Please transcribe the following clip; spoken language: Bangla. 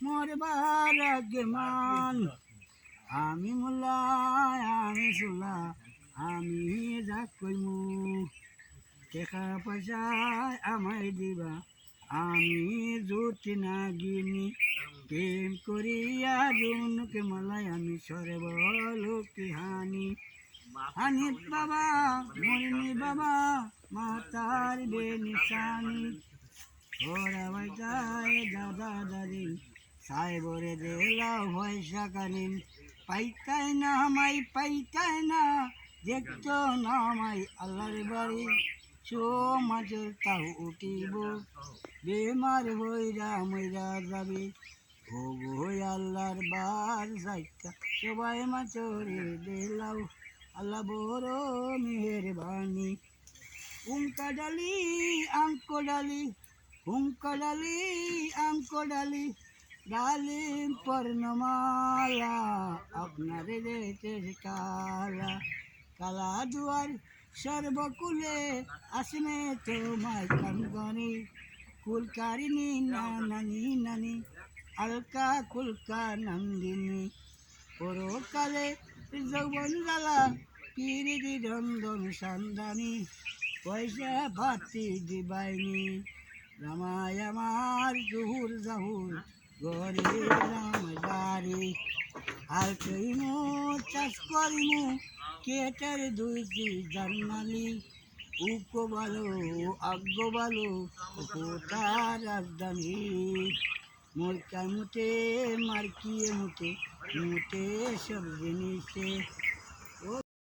মরবার আগে মান আমি মোল্লা আমি সোলা আমি যা কইমু টাকা পয়সায় আমায় দিবা আমি জুতি না গিনি প্রেম করিয়া জুনুকে মালাই আমি সর্বলোকে হানি হানিফ বাবা মরিনি বাবা মাতার বেনিশানি ওরা ভাইটায় দাদা দাদি সাহেবরে দেলাও পয়সা কানিন পাইতাই না মাই পাইতাই না দেখতো না মাই আল্লাহর বাড়ি চো মাঝের তাও উঠিব বেমার হইরা মইরা যাবি ও গো আল্লাহর বার যাইতা সবাই মাচরে দেলাও আল্লাহ বড় মেহেরবানি উঙ্কা ডালি আঙ্ক ডালি উঙ্কা ডালি আঙ্ক ডালি ডালিম পর্ণমালা আপনার দেশের কালা কালা দুয়ার সর্বকুলে আসনে তোমায় কানগনি কুলকারিনী নানি নানি আলকা কুলকা নন্দিনী পরকালে যৌবন জ্বালা পিরিদি রন্ধন সন্ধানী পয়সা ভাতি দিবাইনি রামায় আমার জহুর জাহুর গরে রামদারি আর কইমু চাষ করিমু কেটার দুইটি জান্নালি উকো ভালো আজ্ঞ ভালো কোটার রাজধানী মোরকা মুটে মার্কিয়ে মুটে মুটে সব জিনিসে